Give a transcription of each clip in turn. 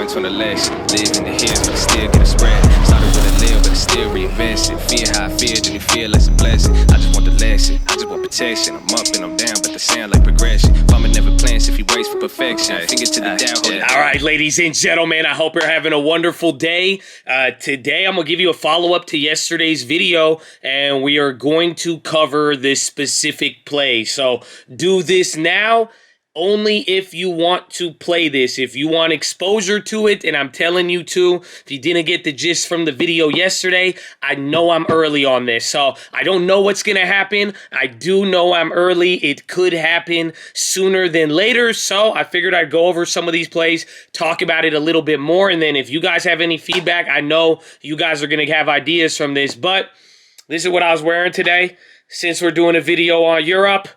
points on the lesson. Live in the hills, but I still get a spread. Started with a little, but I still reinvest it. Fear how I feel, then you feel like a blessing. I just want the lesson, I just want protection. I'm up and I'm down, but they sound like progression. Farmer never plans if he waits for perfection. Finger to the down, hold it. All right, ladies and gentlemen, I hope you're having a wonderful day. Today, I'm going to give you a follow-up to yesterday's video, and we are going to cover this specific play. So do this now. Only if you want to play this, if you want exposure to it, and I'm telling you to, if you didn't get the gist from the video yesterday, I know I'm early on this, so I don't know what's going to happen. I do know I'm early. It could happen sooner than later, so I figured I'd go over some of these plays, talk about it a little bit more, and then if you guys have any feedback, I know you guys are going to have ideas from this, but this is what I was wearing today, since we're doing a video on Europe.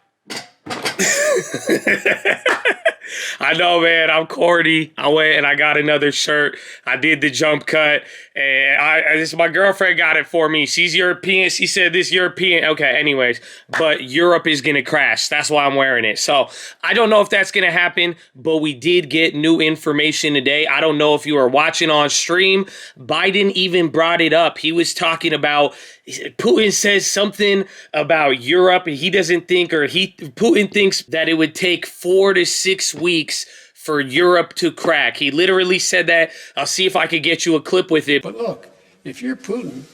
I know, man, I'm corny. I went and I got another shirt. I did the jump cut, and my girlfriend got it for me. She's European. She said this European. Okay, anyways, but Europe is going to crash. That's why I'm wearing it. So I don't know if that's going to happen, but we did get new information today. I don't know if you were watching on stream. Biden even brought it up. He was talking about Putin says something about Europe. He doesn't think, or Putin thinks that it would take 4 to 6 weeks for Europe to crack. He literally said that. I'll see if I could get you a clip with it. But look, if you're Putin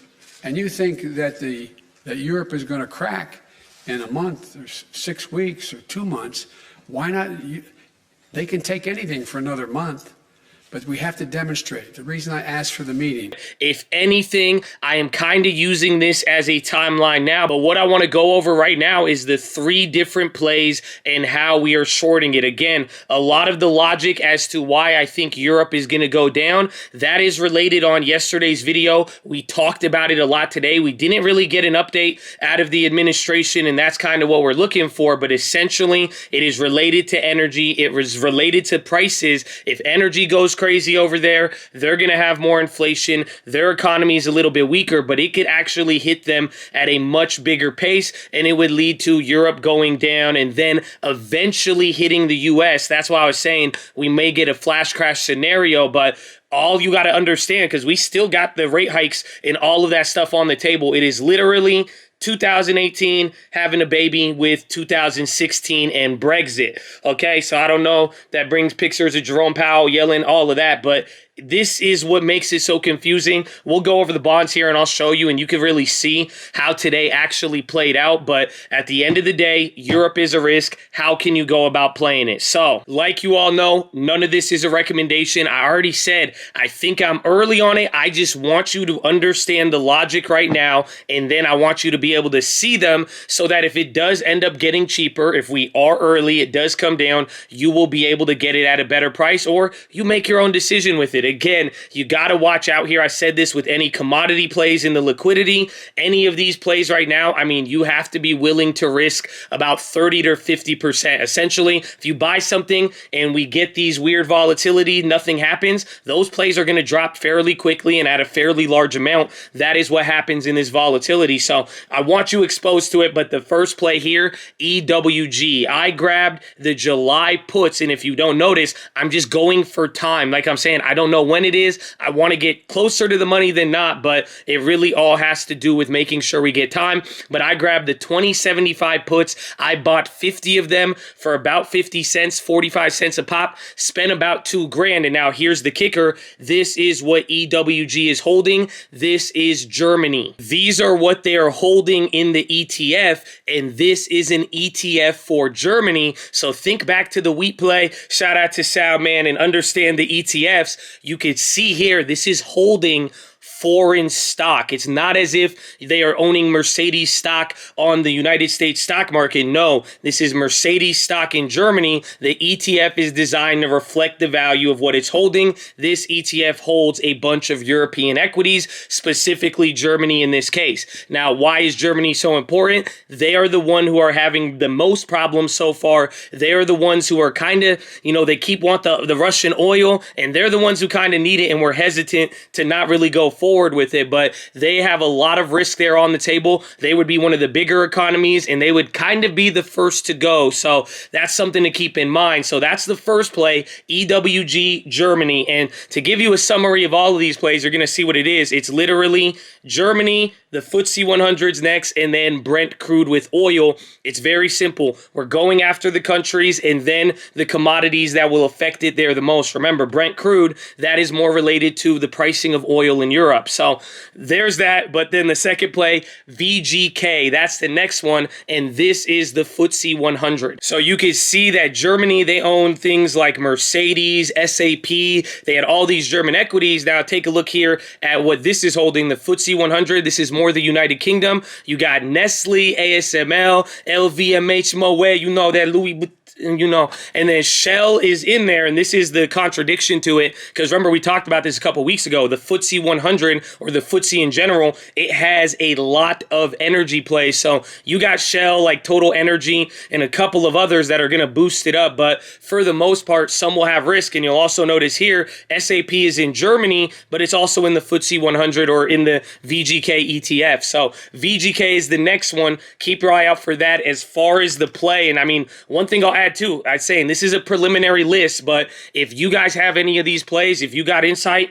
and you think that Europe is going to crack in a month or 6 weeks or 2 months, why not? They can take anything for another month. But we have to demonstrate. The reason I asked for the meeting. If anything, I am kind of using this as a timeline now, but what I want to go over right now is the 3 different plays and how we are shorting it. Again, a lot of the logic as to why I think Europe is going to go down, that is related on yesterday's video. We talked about it a lot today. We didn't really get an update out of the administration, and that's kind of what we're looking for, but essentially, it is related to energy. It was related to prices. If energy goes crazy over there, they're going to have more inflation. Their economy is a little bit weaker, but it could actually hit them at a much bigger pace, and it would lead to Europe going down and then eventually hitting the US. That's why I was saying we may get a flash crash scenario, but all you got to understand, because we still got the rate hikes and all of that stuff on the table, it is literally 2018 having a baby with 2016 and Brexit. Okay, so I don't know, that brings pictures of Jerome Powell yelling, all of that, but this is what makes it so confusing. We'll go over the bonds here and I'll show you, and you can really see how today actually played out. But at the end of the day, Europe is a risk. How can you go about playing it? So, like you all know, none of this is a recommendation. I already said, I think I'm early on it. I just want you to understand the logic right now, and then I want you to be able to see them so that if it does end up getting cheaper, if we are early, it does come down, you will be able to get it at a better price, or you make your own decision with it. Again, you got to watch out here. I said this with any commodity plays in the liquidity, any of these plays right now. I mean, you have to be willing to risk about 30 to 50%. Essentially, if you buy something and we get these weird volatility, nothing happens, those plays are going to drop fairly quickly and at a fairly large amount. That is what happens in this volatility. So I want you exposed to it, but the first play here, EWG. I grabbed the July puts, and if you don't notice, I'm just going for time. Like I'm saying, I don't know when it is. I want to get closer to the money than not, but it really all has to do with making sure we get time. But I grabbed the 2075 puts. I bought 50 of them for about 50 cents, 45 cents a pop, spent about $2,000. And now here's the kicker. This is what EWG is holding. This is Germany. These are what they are holding in the ETF, and this is an ETF for Germany. So think back to the wheat play. Shout out to Sal, man, and understand the ETFs. You could see here, this is holding foreign stock. It's not as if they are owning Mercedes stock on the United States stock market. No, this is Mercedes stock in Germany. The ETF is designed to reflect the value of what it's holding. This ETF holds a bunch of European equities, specifically Germany in this case. Now, why is Germany so important? They are the one who are having the most problems so far. They are the ones who are kind of, they want the Russian oil, and they're the ones who kind of need it, and we're hesitant to not really go forward. forward with it, but they have a lot of risk there on the table. They would be one of the bigger economies, and they would kind of be the first to go. So that's something to keep in mind. So that's the first play, EWG Germany. And to give you a summary of all of these plays, you're going to see what it is. It's literally Germany, the FTSE 100's next, and then Brent crude with oil. It's very simple. We're going after the countries and then the commodities that will affect it there the most. Remember, Brent crude, that is more related to the pricing of oil in Europe. So there's that. But then the second play, VGK, that's the next one. And this is the FTSE 100. So you can see that Germany, they own things like Mercedes, SAP. They had all these German equities. Now take a look here at what this is holding, the FTSE 100. This is more the United Kingdom. You got Nestle, ASML, LVMH, Moet, you know that Louis Vuitton, you know, and then Shell is in there, and this is the contradiction to it, because remember, we talked about this a couple weeks ago. The FTSE 100, or the FTSE in general, it has a lot of energy plays. So you got Shell, like Total Energy, and a couple of others that are going to boost it up, but for the most part, some will have risk. And you'll also notice here, SAP is in Germany, but it's also in the FTSE 100 or in the VGK ETF. So VGK is the next one. Keep your eye out for that as far as the play. And I mean, one thing I'll add too, I'd say, and this is a preliminary list, but if you guys have any of these plays, if you got insight,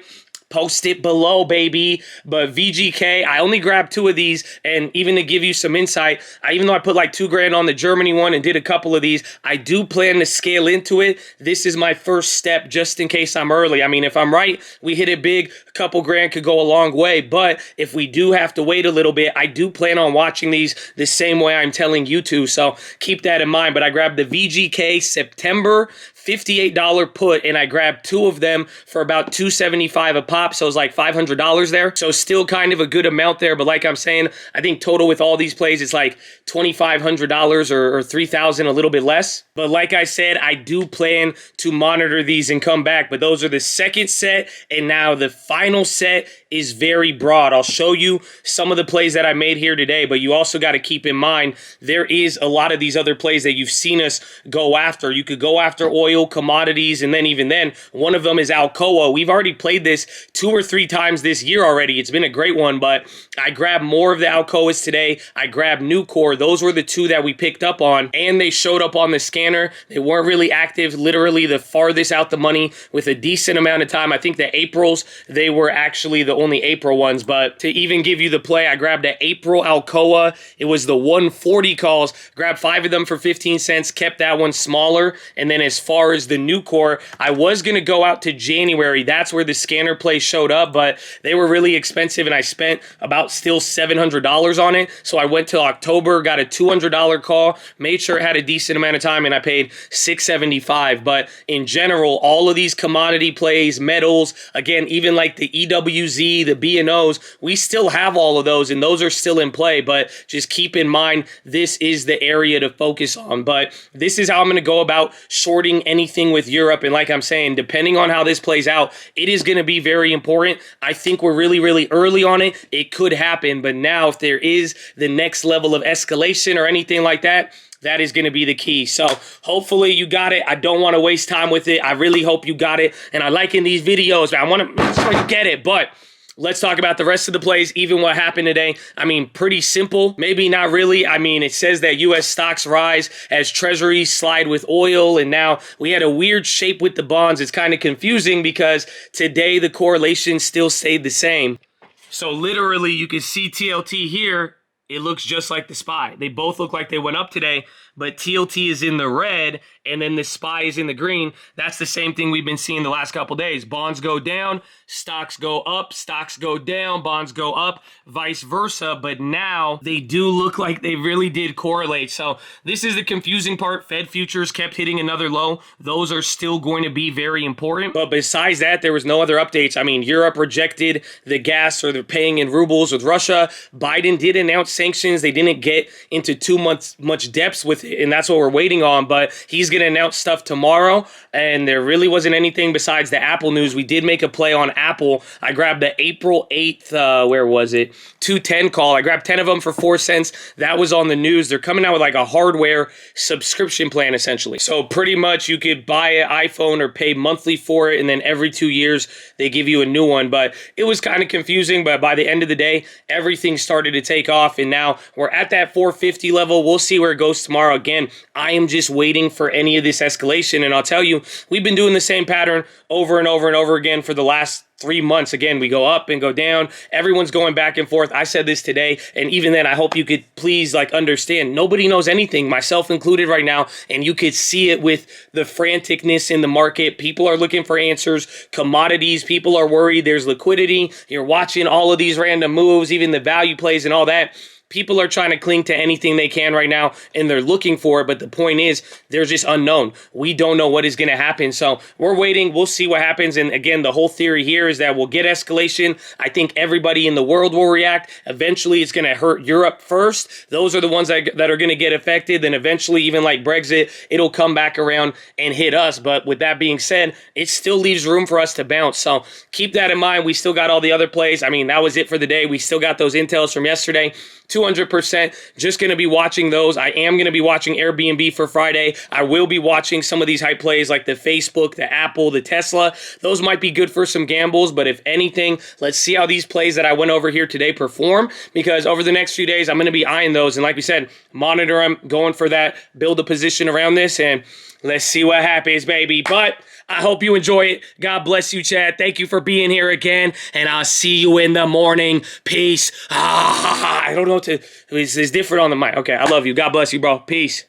post it below, baby. But VGK, I only grabbed 2 of these, and even to give you some insight, even though I put like $2,000 on the Germany one and did a couple of these, I do plan to scale into it. This is my first step just in case I'm early. I mean, if I'm right, we hit it big, a couple grand could go a long way. But if we do have to wait a little bit, I do plan on watching these the same way I'm telling you to. So keep that in mind. But I grabbed the VGK September $58 put, and I grabbed 2 of them for about $275 a pop, so it was like $500 there. So still kind of a good amount there, but like I'm saying, I think total with all these plays, it's like $2,500 or $3,000, a little bit less. But like I said, I do plan to monitor these and come back, but those are the second set, and now the final set is very broad. I'll show you some of the plays that I made here today, but you also got to keep in mind, there is a lot of these other plays that you've seen us go after. You could go after oil, commodities, and then even then, one of them is Alcoa. We've already played this 2 or 3 times this year already. It's been a great one, but I grabbed more of the Alcoas today. I grabbed Nucor. Those were the 2 that we picked up on, and they showed up on the scanner. They weren't really active, literally the farthest out the money with a decent amount of time. I think the Aprils, they were actually the only April ones, but to even give you the play, I grabbed an April Alcoa. It was the 140 calls, grabbed 5 of them for 15 cents, kept that one smaller, and then as far as the Nucor, I was going to go out to January. That's where the scanner play showed up, but they were really expensive, and I spent about still $700 on it. So I went to October, got a $200 call, made sure it had a decent amount of time, and I paid $675. But in general, all of these commodity plays, metals, again, even like the EWZ, the B&Os, we still have all of those, and those are still in play, but just keep in mind, this is the area to focus on. But this is how I'm going to go about shorting anything with Europe. And like I'm saying, depending on how this plays out, it is going to be very important. I think we're really, really early on it. It could happen, but now if there is the next level of escalation or anything like that, that is going to be the key. So hopefully you got it. I don't want to waste time with it. I really hope you got it. And I like in these videos, I want to make sure you get it, but let's talk about the rest of the plays, even what happened today. I mean, pretty simple. Maybe not really. I mean, it says that U.S. stocks rise as treasuries slide with oil, and now we had a weird shape with the bonds. It's kind of confusing because today the correlation still stayed the same. So literally, you can see TLT here. It looks just like the SPY. They both look like they went up today, but TLT is in the red, and then the SPY is in the green. That's the same thing we've been seeing the last couple days. Bonds go down, stocks go up, stocks go down, bonds go up, vice versa. But now they do look like they really did correlate. So this is the confusing part. Fed futures kept hitting another low. Those are still going to be very important. But besides that, there was no other updates. I mean, Europe rejected the gas, or they're paying in rubles with Russia. Biden did announce sanctions. They didn't get into too much depth with it. it, and that's what we're waiting on. But he's going to announce stuff tomorrow, and there really wasn't anything besides the Apple news. We did make a play on Apple. I grabbed the April 8th, where was it? 210 call. I grabbed 10 of them for 4 cents. That was on the news. They're coming out with like a hardware subscription plan, essentially. So pretty much you could buy an iPhone or pay monthly for it, and then every 2 years they give you a new one. But it was kind of confusing, but by the end of the day, everything started to take off, and now we're at that 450 level. We'll see where it goes tomorrow. Again, I am just waiting for any of this escalation, and I'll tell you, we've been doing the same pattern over and over and over again for the last 3 months. Again, we go up and go down. Everyone's going back and forth. I said this today, and even then, I hope you could please understand. Nobody knows anything, myself included right now, and you could see it with the franticness in the market. People are looking for answers. Commodities, people are worried. There's liquidity. You're watching all of these random moves, even the value plays and all that. People are trying to cling to anything they can right now, and they're looking for it, but the point is, there's just unknown. We don't know what is going to happen, so we're waiting. We'll see what happens, and again, the whole theory here is that we'll get escalation. I think everybody in the world will react. Eventually, it's going to hurt Europe first. Those are the ones that are going to get affected, then eventually, even like Brexit, it'll come back around and hit us, but with that being said, it still leaves room for us to bounce, so keep that in mind. We still got all the other plays. I mean, that was it for the day. We still got those intels from yesterday. 200%. Just going to be watching those. I am going to be watching Airbnb for Friday. I will be watching some of these hype plays like the Facebook, the Apple, the Tesla. Those might be good for some gambles, but if anything, let's see how these plays that I went over here today perform, because over the next few days, I'm going to be eyeing those. And like we said, monitor them, going for that, build a position around this, and let's see what happens, baby. But I hope you enjoy it. God bless you, Chad. Thank you for being here again, and I'll see you in the morning. Peace. I don't know what to... It's different on the mic. Okay, I love you. God bless you, bro. Peace.